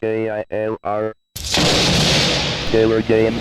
KILR Killer Game.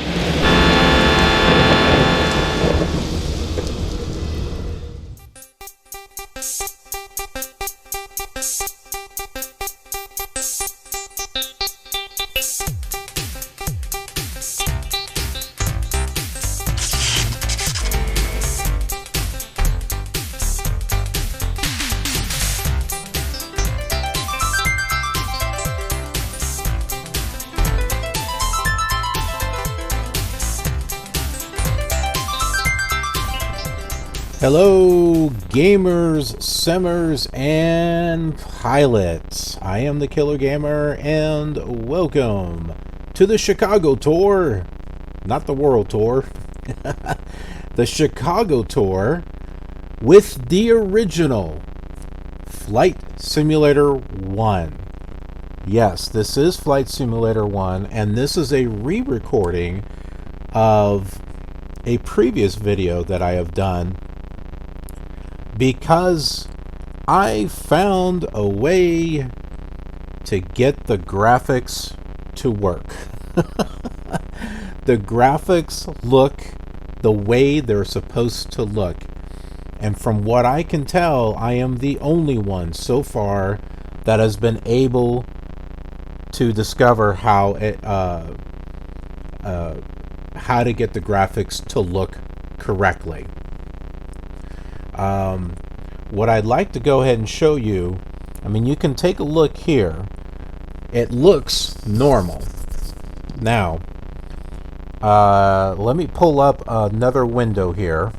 Hello, gamers, simmers, and pilots. I am the Killer Gamer, and welcome to the Chicago Tour. Not the World Tour. The Chicago Tour with the original Flight Simulator 1. Yes, this is Flight Simulator 1, and this is a re-recording of a previous video that I have done, because I found a way to get the graphics to work. The graphics look the way they're supposed to look. And from what I can tell, I am the only one so far that has been able to discover how to get the graphics to look correctly. What I'd like to go ahead and show you, I mean, you can take a look here. It looks normal. Now, let me pull up another window here.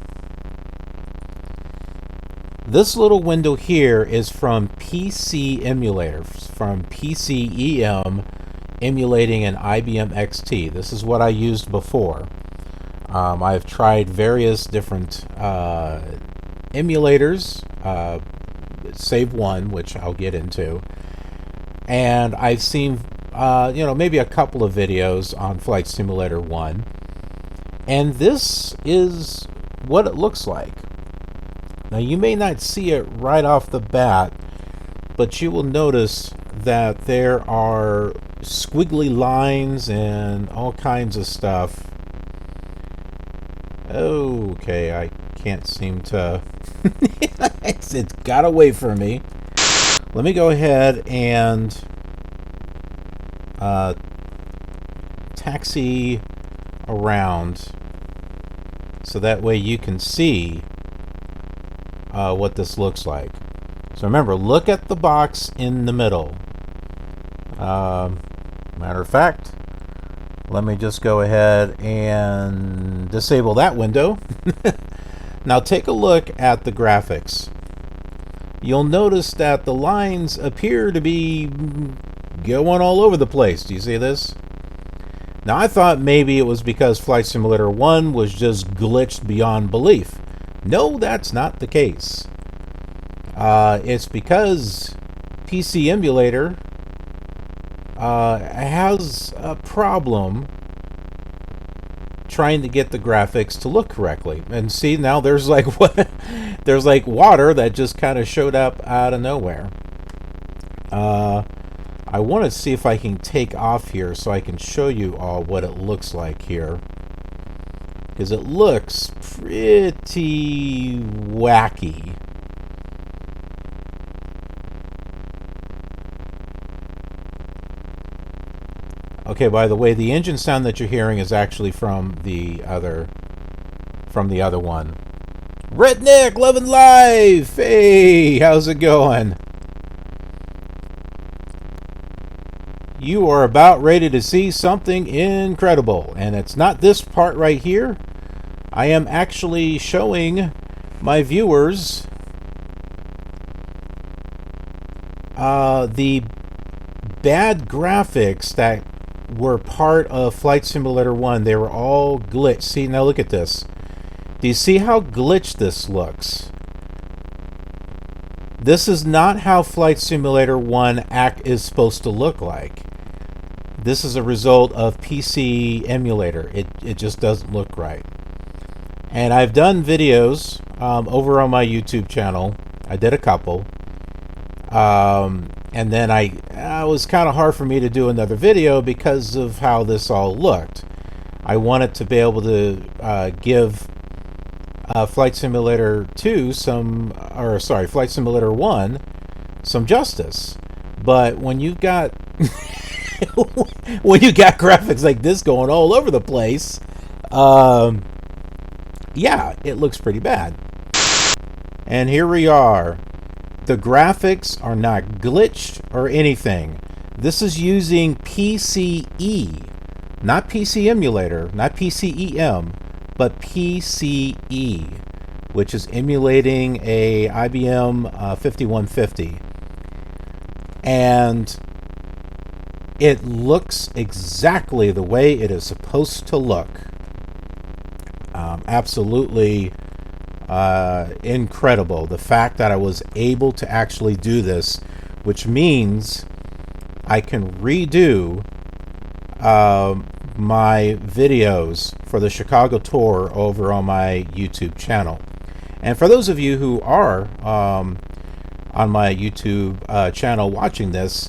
This little window here is from PC Emulator, from PCem emulating an IBM XT. This is what I used before. I've tried various different emulators, save one, which I'll get into, and I've seen maybe a couple of videos on Flight Simulator 1, and this is what it looks like. Now, you may not see it right off the bat, but you will notice that there are squiggly lines and all kinds of stuff. Okay, I can't seem to it's got away from me. Let me go ahead and taxi around so that way you can see what this looks like. So remember, look at the box in the middle. Matter of fact, let me just go ahead and disable that window. Now take a look at the graphics. You'll notice that the lines appear to be going all over the place. Do you see this? Now, I thought maybe it was because Flight Simulator 1 was just glitched beyond belief. No, that's not the case. It's because PC Emulator has a problem trying to get the graphics to look correctly. And see, now there's like there's like water that just kind of showed up out of nowhere. I want to see if I can take off here so I can show you all what it looks like here, because it looks pretty wacky. Okay, by the way, the engine sound that you're hearing is actually from the other one. Redneck Loving Life! Hey, how's it going? You are about ready to see something incredible, and it's not this part right here. I am actually showing my viewers the bad graphics that were part of Flight Simulator 1. They were all glitched. See, now look at this. Do you see how glitched this looks? This is not how Flight Simulator 1 is supposed to look like. This is a result of PC Emulator. It just doesn't look right. And I've done videos over on my YouTube channel. I did a couple. And then it was kind of hard for me to do another video because of how this all looked. I wanted to be able to give Flight Simulator 2 Flight Simulator 1 some justice. But when you've got when you got graphics like this going all over the place, yeah, it looks pretty bad. And here we are. The graphics are not glitched or anything. This is using PCE, not PC emulator, not PCEM, but PCE, which is emulating a IBM 5150. And it looks exactly the way it is supposed to look. Absolutely incredible. The fact that I was able to actually do this, which means I can redo my videos for the Chicago tour over on my YouTube channel. And for those of you who are on my YouTube channel watching this,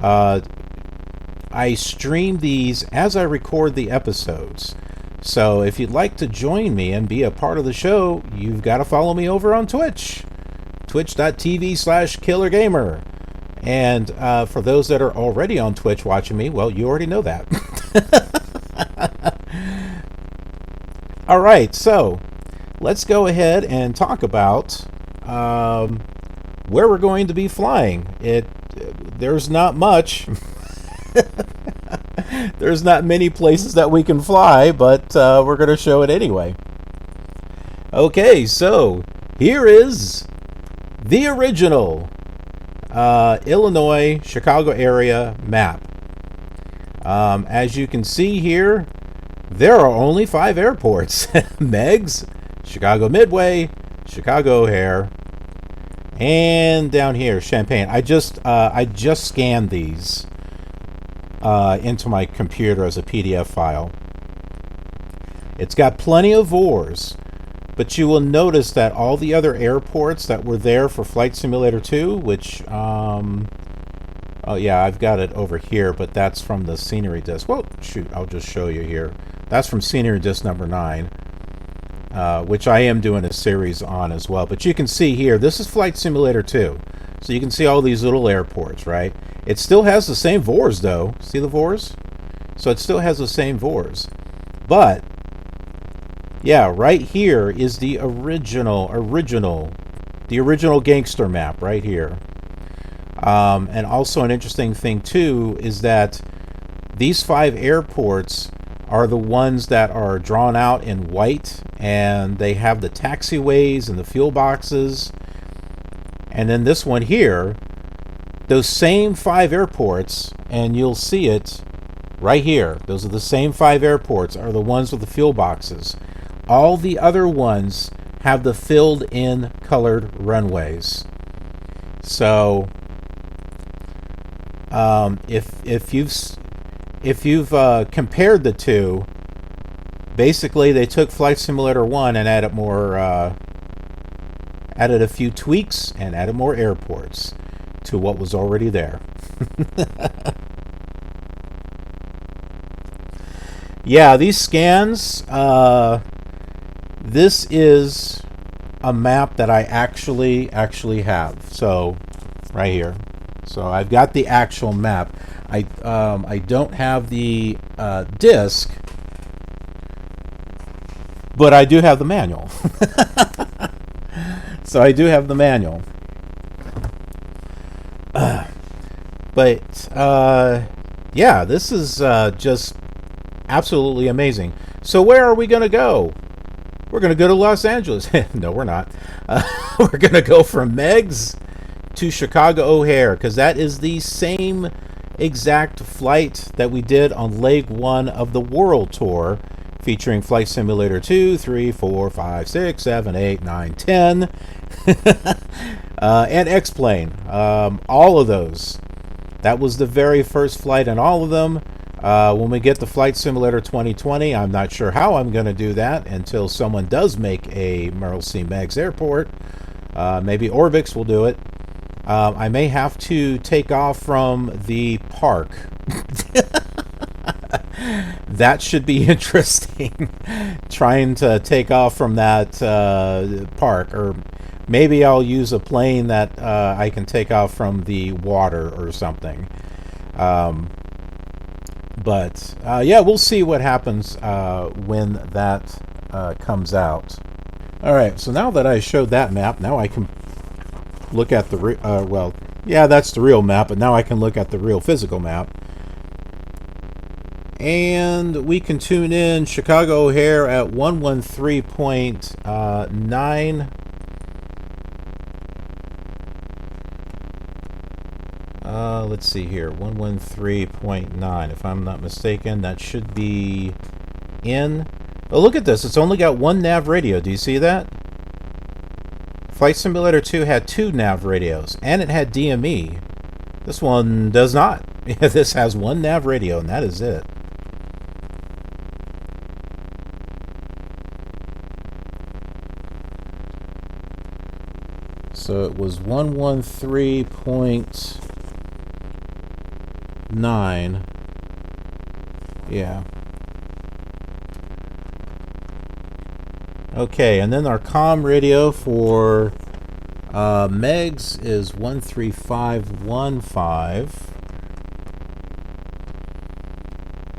I stream these as I record the episodes. So if you'd like to join me and be a part of the show, you've got to follow me over on Twitch, twitch.tv/KILRGamer. And for those that are already on Twitch watching me, well, you already know that. All right, so let's go ahead and talk about where we're going to be flying. There's not much. There's not many places that we can fly, but we're going to show it anyway. Okay, so here is the original Illinois, Chicago area map. As you can see here, there are only 5 airports. Meigs, Chicago Midway, Chicago O'Hare, and down here, Champaign. I just scanned these into my computer as a PDF file. It's got plenty of VORs, but you will notice that all the other airports that were there for Flight Simulator 2, which, oh yeah, I've got it over here, but that's from the scenery disc. Well, shoot, I'll just show you here. That's from scenery disc number 9, which I am doing a series on as well. But you can see here, this is Flight Simulator 2. So you can see all these little airports, right? It still has the same VORs, though. See the VORs? So it still has the same VORs. But, yeah, right here is the original gangster map right here. And also an interesting thing, too, is that these 5 airports are the ones that are drawn out in white, and they have the taxiways and the fuel boxes. And then this one here, those same 5 airports, and you'll see it right here. Those are the same 5 airports, are the ones with the fuel boxes. All the other ones have the filled-in colored runways. So, if you've compared the two, basically they took Flight Simulator 1 and added more. Added a few tweaks and added more airports to what was already there. Yeah, these scans, this is a map that I actually have. So, right here. So I've got the actual map. I don't have the disc, but I do have the manual. So I do have the manual. But yeah, this is just absolutely amazing. So where are we going to go? We're going to go to Los Angeles. No, we're not. We're going to go from Meigs to Chicago O'Hare, because that is the same exact flight that we did on leg 1 of the World Tour, featuring Flight Simulator 2, 3, 4, 5, 6, 7, 8, 9, 10, and X-Plane. All of those. That was the very first flight in all of them. When we get to Flight Simulator 2020, I'm not sure how I'm going to do that until someone does make a Merrill C. Meigs airport. Maybe Orbix will do it. I may have to take off from the park. That should be interesting. Trying to take off from that park, or maybe I'll use a plane that I can take off from the water or something. But yeah, we'll see what happens when that comes out. All right, so now that I showed that map, now I can look at the well, yeah, that's the real map, but now I can look at the real physical map. And we can tune in Chicago O'Hare at 113.9. Let's see here, 113.9. If I'm not mistaken, that should be in. Oh, look at this. It's only got one nav radio. Do you see that? Flight Simulator 2 had 2 nav radios, and it had DME. This one does not. This has one nav radio, and that is it. So it was 113.9. Yeah. Okay, and then our comm radio for Meigs is 13515.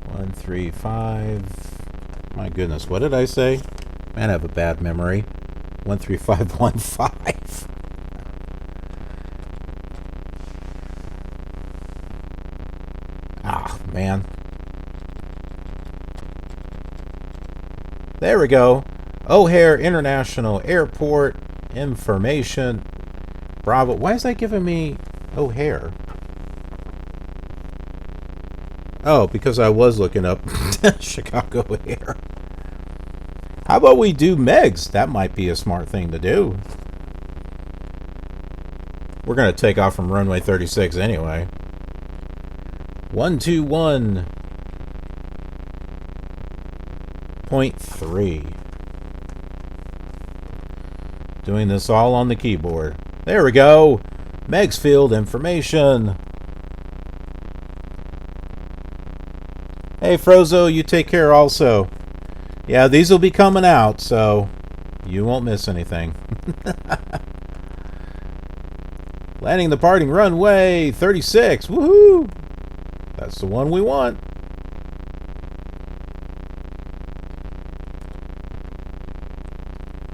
135. My goodness, what did I say? Man, I have a bad memory. 13515. Ah, man. There we go. O'Hare International Airport information. Bravo. Why is that giving me O'Hare? Oh, because I was looking up Chicago O'Hare. How about we do Meigs? That might be a smart thing to do. We're going to take off from runway 36 anyway. 121.3. Doing this all on the keyboard. There we go. Meigs field information. Hey Frozo, you take care also. Yeah, these will be coming out, so you won't miss anything. Landing the parting runway 36. Woohoo! That's the one we want.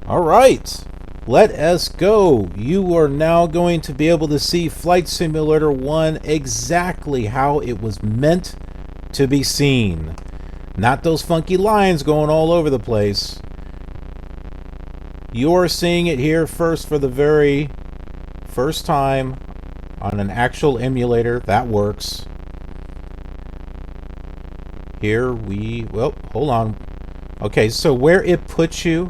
All right. Let us go. You are now going to be able to see Flight Simulator 1 exactly how it was meant to be seen. Not those funky lines going all over the place. You're seeing it here first for the very first time on an actual emulator. That works. Here we... Well, hold on. Okay, so where it puts you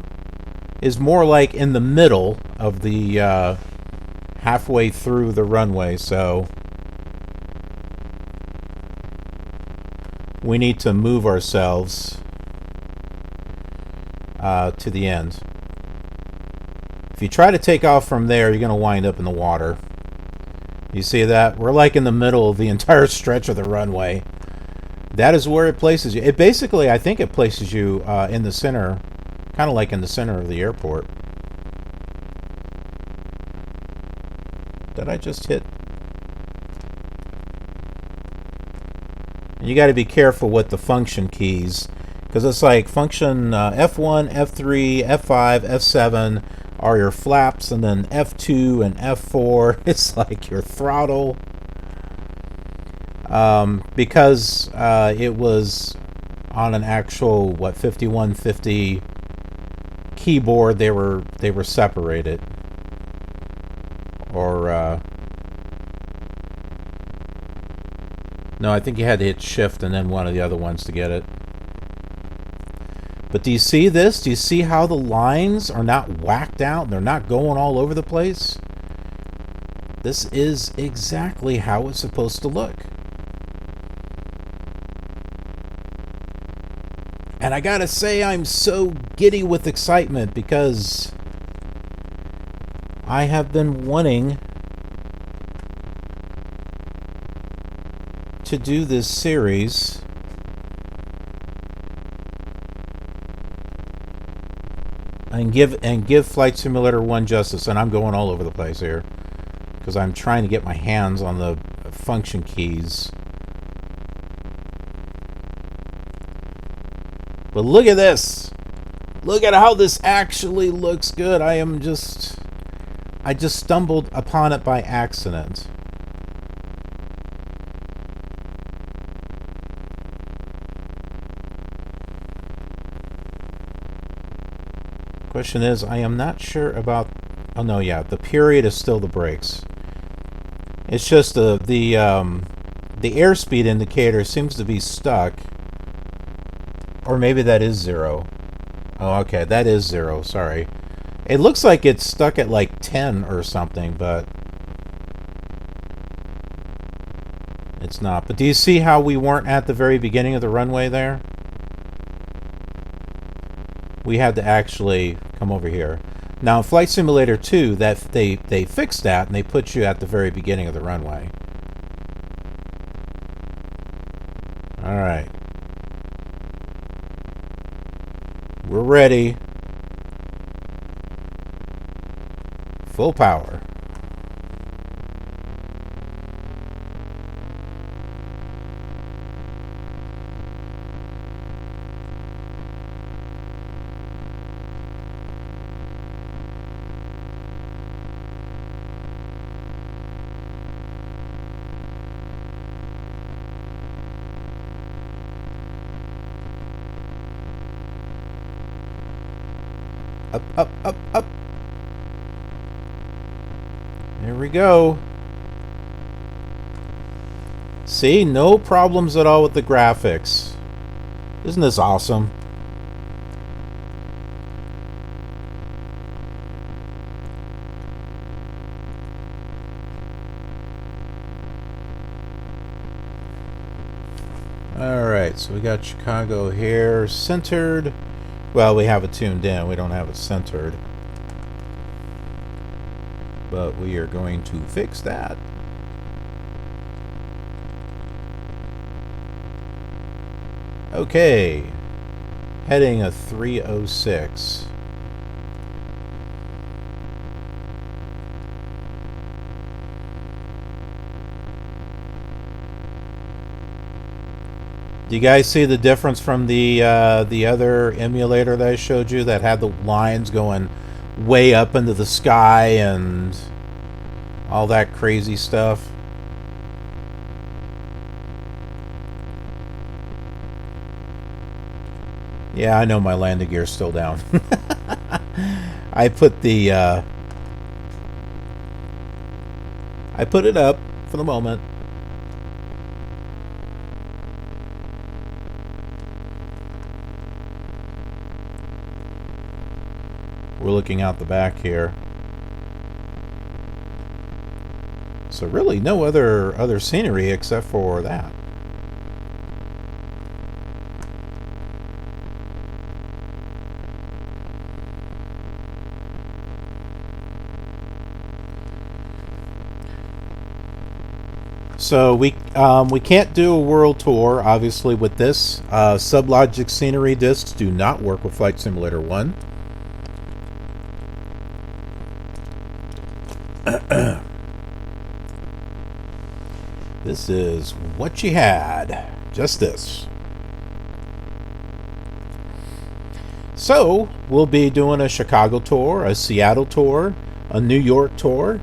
is more like in the middle of the halfway through the runway, so we need to move ourselves to the end. If you try to take off from there, you're going to wind up in the water. You see that? We're like in the middle of the entire stretch of the runway. That is where it places you. It basically, I think it places you in the center, kind of like in the center of the airport. Did I just hit? You got to be careful with the function keys, because it's like function F1, F3, F5, F7 are your flaps, and then F2 and F4 it's like your throttle. Because it was on an actual 5150 keyboard, they were separated. Or no, I think you had to hit shift and then one of the other ones to get it. But do you see this? Do you see how the lines are not whacked out? They're not going all over the place. This is exactly how it's supposed to look. And I gotta say, I'm so giddy with excitement because I have been wanting to do this series, and give Flight Simulator 1 justice, and I'm going all over the place here because I'm trying to get my hands on the function keys. But look at this. Look at how this actually looks good. I just stumbled upon it by accident. Question is, I am not sure about... Oh no, yeah, the period is still the brakes. It's just the airspeed indicator seems to be stuck. Or maybe that is 0. Oh, okay, that is 0, sorry. It looks like it's stuck at like 10 or something, but it's not. But do you see how we weren't at the very beginning of the runway there? We had to actually come over here. Now, in Flight Simulator 2, that they fixed that, and they put you at the very beginning of the runway. All right. We're ready. Full power. Up, up, up, up. There we go. See, no problems at all with the graphics. Isn't this awesome? Alright, so we got Chicago here centered. Well, we have it tuned in. We don't have it centered. But we are going to fix that. Okay. Heading a 306. Do you guys see the difference from the other emulator that I showed you that had the lines going way up into the sky and all that crazy stuff? Yeah, I know my landing gear's still down. I put the I put it up for the moment. We're looking out the back here. So really no other scenery except for that. So we can't do a world tour, obviously, with this. Sublogic scenery discs do not work with Flight Simulator 1. This is what you had. Just this. So, we'll be doing a Chicago tour, a Seattle tour, a New York tour,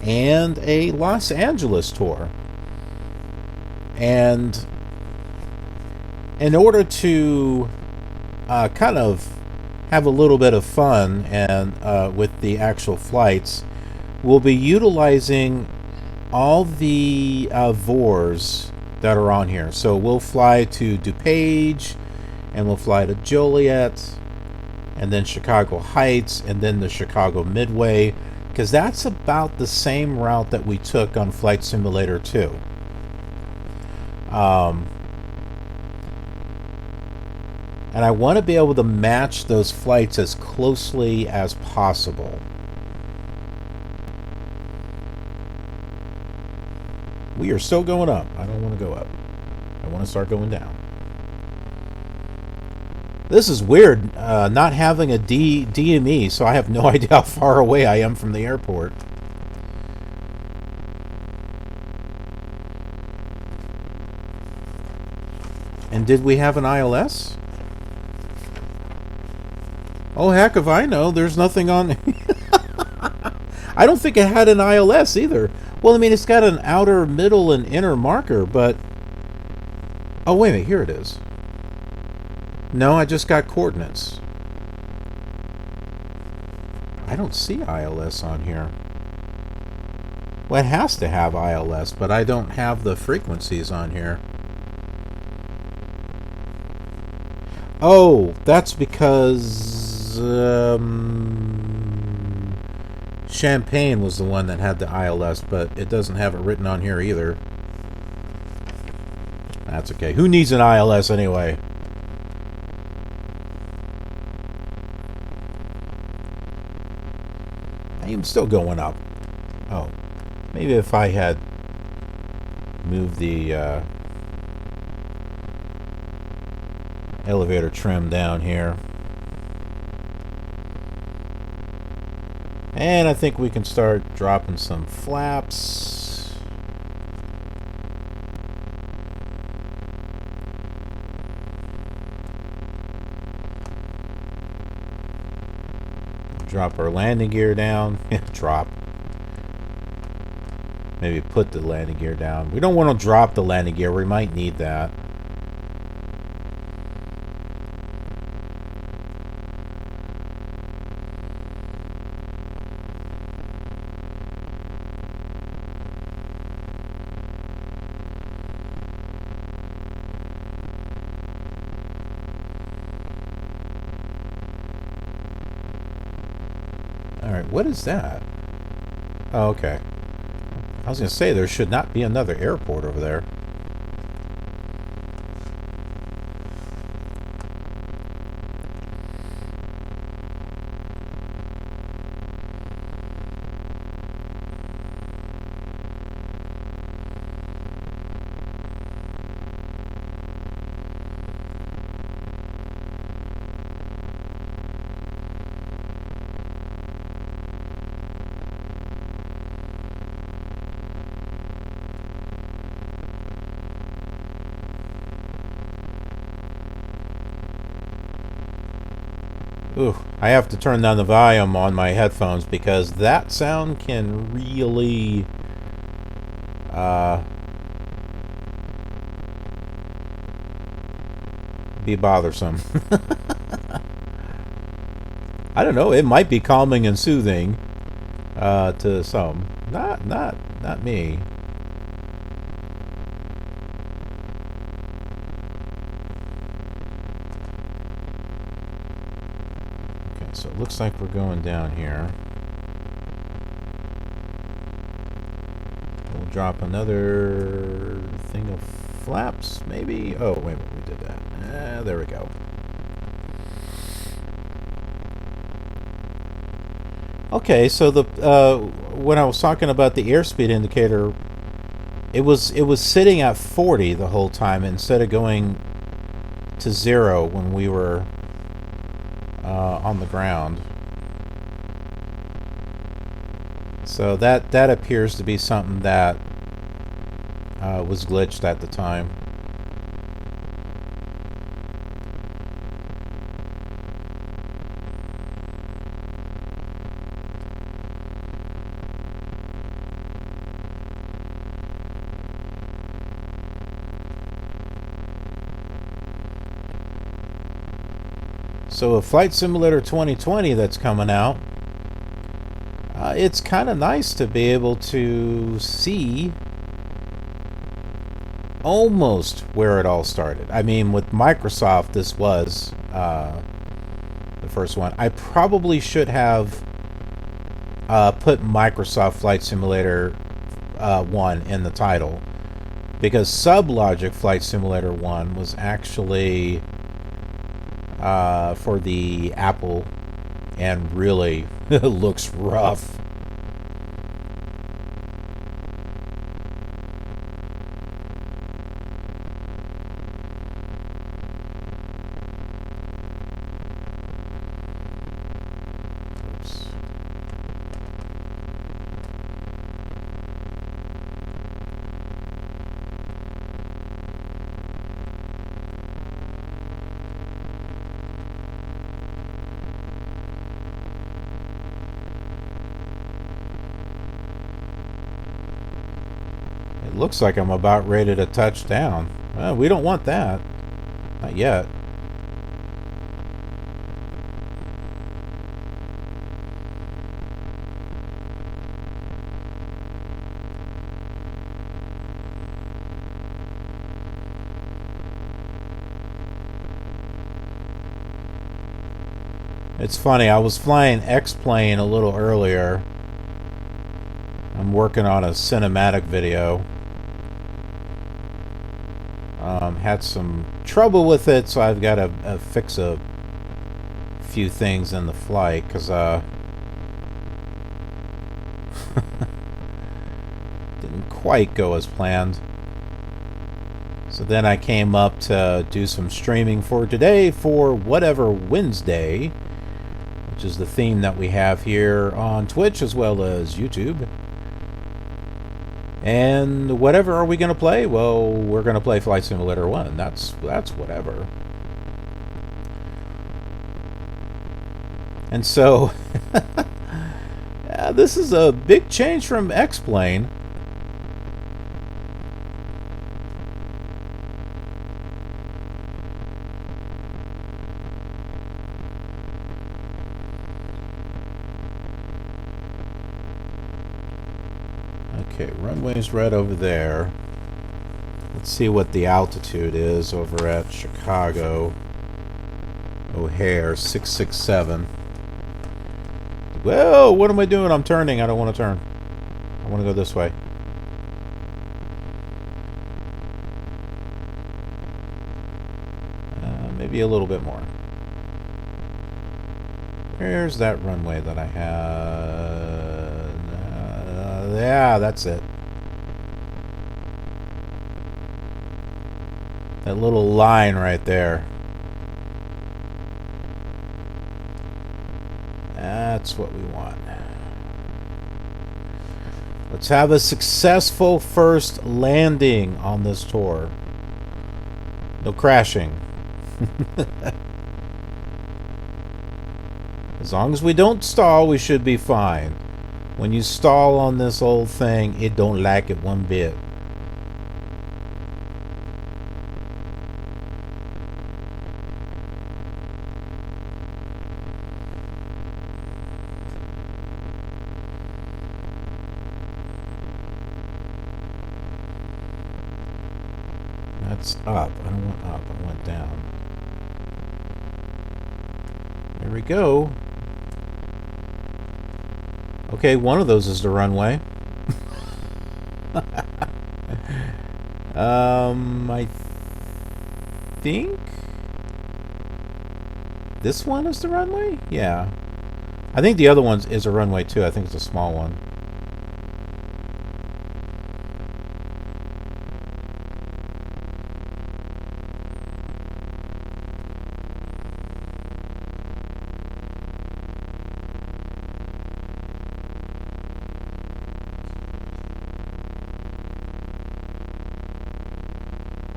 and a Los Angeles tour. And in order to kind of have a little bit of fun and with the actual flights, we'll be utilizing all the VORs that are on here. So we'll fly to DuPage, and we'll fly to Joliet, and then Chicago Heights, and then the Chicago Midway, because that's about the same route that we took on Flight Simulator 2. And I want to be able to match those flights as closely as possible. We are still going up. I don't want to go up. I want to start going down. This is weird, not having a DME, so I have no idea how far away I am from the airport. And did we have an ILS? Oh, heck if I know. There's nothing on... I don't think it had an ILS either. Well, I mean, it's got an outer, middle, and inner marker, but... Oh, wait a minute. Here it is. No, I just got coordinates. I don't see ILS on here. Well, it has to have ILS, but I don't have the frequencies on here. Oh, that's because... Champagne was the one that had the ILS, but it doesn't have it written on here either. That's okay. Who needs an ILS anyway? I am still going up. Oh, maybe if I had moved the elevator trim down here. And I think we can start dropping some flaps. Drop our landing gear down. Drop. Maybe put the landing gear down. We don't want to drop the landing gear. We might need that. Alright, what is that? Oh, okay. I was going to say, there should not be another airport over there. Ooh, I have to turn down the volume on my headphones because that sound can really be bothersome. I don't know, it might be calming and soothing to some. Not me. So it looks like we're going down here. We'll drop another thing of flaps, maybe? Oh, wait a minute, we did that. There we go. Okay, so the when I was talking about the airspeed indicator, it was sitting at 40 the whole time instead of going to 0 when we were on the ground. So that appears to be something that was glitched at the time. So with Flight Simulator 2020 that's coming out, it's kind of nice to be able to see almost where it all started. I mean, with Microsoft, this was the first one. I probably should have put Microsoft Flight Simulator 1 in the title, because Sublogic Flight Simulator 1 was actually for the Apple, and really looks rough. Looks like I'm about ready to touch down. Well, we don't want that. Not yet. It's funny, I was flying X-Plane a little earlier. I'm working on a cinematic video. Had some trouble with it, so I've got to fix a few things in the flight, because didn't quite go as planned. So then I came up to do some streaming for today for Whatever Wednesday, which is the theme that we have here on Twitch as well as YouTube. And whatever are we going to play? Well, we're going to play Flight Simulator 1. That's whatever. And so, yeah, this is a big change from X-Plane. Okay, runway's right over there. Let's see what the altitude is over at Chicago O'Hare 667. Well, what am I doing? I'm turning. I don't want to turn. I want to go this way. Maybe a little bit more. Where's that runway that I had? Yeah, that's it. That little line right there. That's what we want. Let's have a successful first landing on this tour. No crashing. As long as we don't stall, we should be fine. When you stall on this old thing, it don't like it one bit. That's up. I don't want up. I want down. There we go. Okay, one of those is the runway. I think this one is the runway? Yeah. I think the other one is a runway too. I think it's a small one.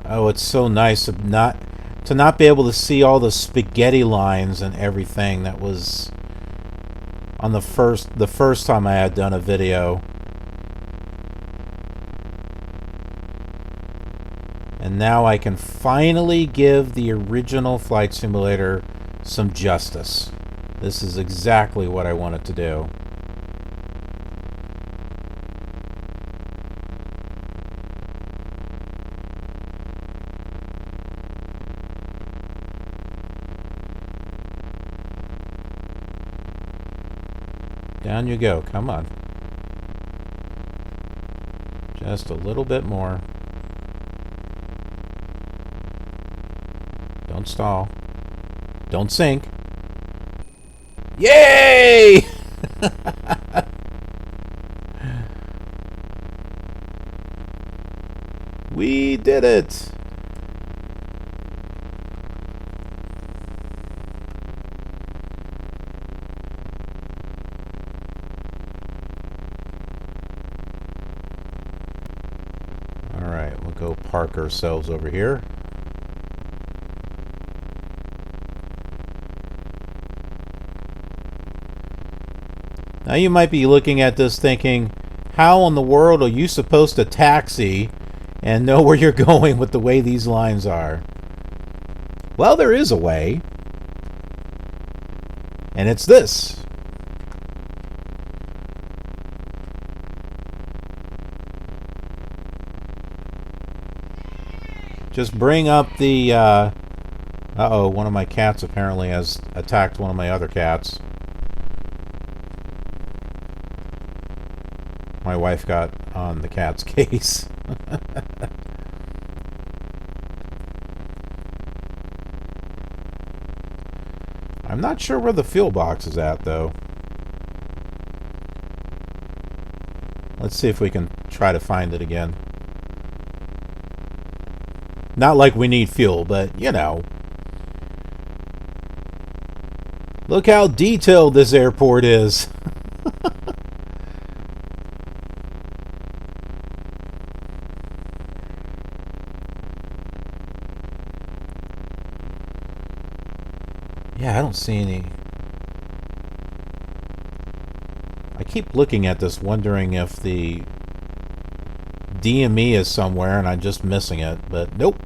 Oh, it's so nice to not be able to see all the spaghetti lines and everything that was on the first time I had done a video. And now I can finally give the original Flight Simulator some justice. This is exactly what I wanted to do. Down you go. Come on. Just a little bit more. Don't stall. Don't sink. Yay! We did it! Alright, we'll go park ourselves over here. Now you might be looking at this thinking, how in the world are you supposed to taxi and know where you're going with the way these lines are. Well, there is a way, and it's this. Just bring up the, uh-oh, one of my cats apparently has attacked one of my other cats. My wife got on the cat's case. I'm not sure where the fuel box is at, though. Let's see if we can try to find it again. Not like we need fuel, but, you know. Look how detailed this airport is. Yeah, I don't see any. I keep looking at this, wondering if the DME is somewhere and I'm just missing it, but nope.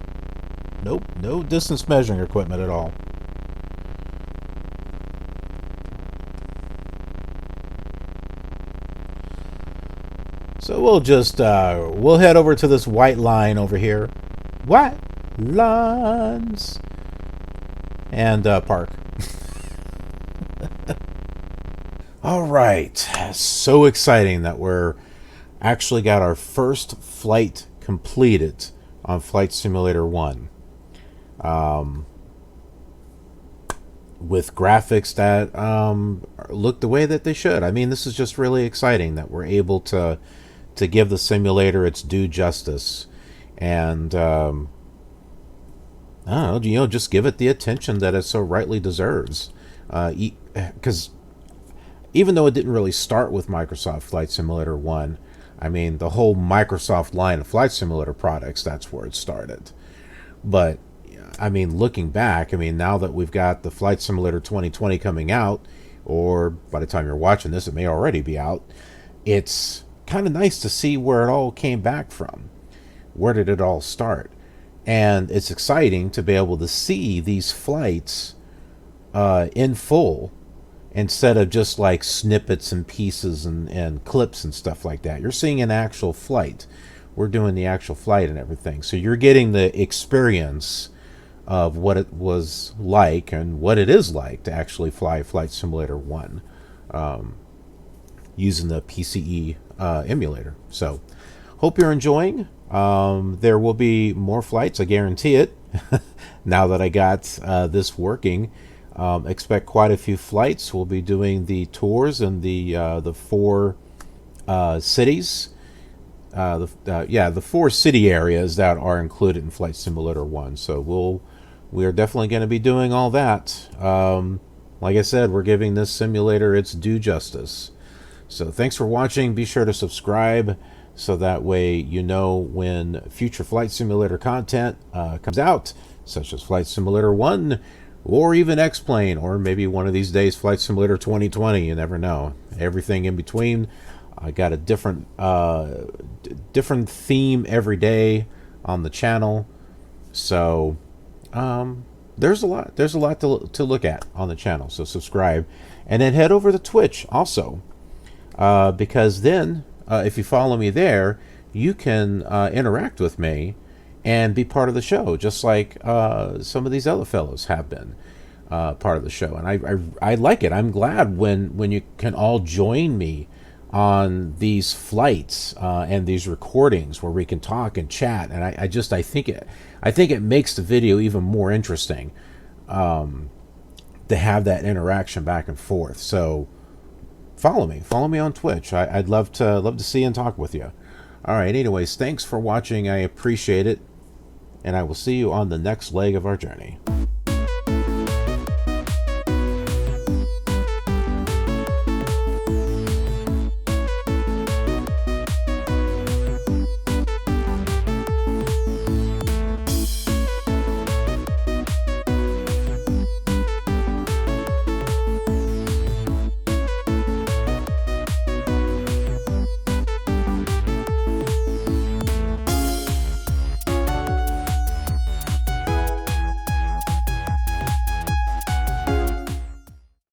Nope, no distance measuring equipment at all. So we'll just, we'll head over to this white line over here. White lines. And park. All right. So exciting that we're actually got our first flight completed on Flight Simulator 1. With graphics that look the way that they should. I mean, this is just really exciting that we're able to give the simulator its due justice, and I don't know, you know, just give it the attention that it so rightly deserves. Because even though it didn't really start with Microsoft Flight Simulator 1, I mean, the whole Microsoft line of Flight Simulator products, that's where it started. But I mean, looking back, I mean, now that we've got the Flight Simulator 2020 coming out, or by the time you're watching this, it may already be out, it's kind of nice to see where it all came back from. Where did it all start? And it's exciting to be able to see these flights in full, instead of just like snippets and pieces and clips and stuff like that. You're seeing an actual flight. We're doing the actual flight and everything. So you're getting the experience of what it was like and what it is like to actually fly Flight Simulator 1 using the PCE emulator. So hope you're enjoying. There will be more flights, I guarantee it. Now that I got this working, expect quite a few flights. We'll be doing the tours in the 4 cities. The 4 city areas that are included in Flight Simulator 1. So we are definitely going to be doing all that. Like I said, we're giving this simulator its due justice. So thanks for watching. Be sure to subscribe so that way you know when future Flight Simulator content comes out, such as Flight Simulator 1 or even X-Plane, or maybe one of these days Flight Simulator 2020. You never know. Everything in between. I got a different theme every day on the channel, so there's a lot to look at on the channel. So subscribe, and then head over to Twitch also, because then if you follow me there, you can interact with me and be part of the show, just like some of these other fellows have been part of the show. And I like it. I'm glad when you can all join me on these flights and these recordings where we can talk and chat. And I think it makes the video even more interesting to have that interaction back and forth. So follow me on Twitch. I'd love to see and talk with you. All right, anyways, thanks for watching. I appreciate it, and I will see you on the next leg of our journey.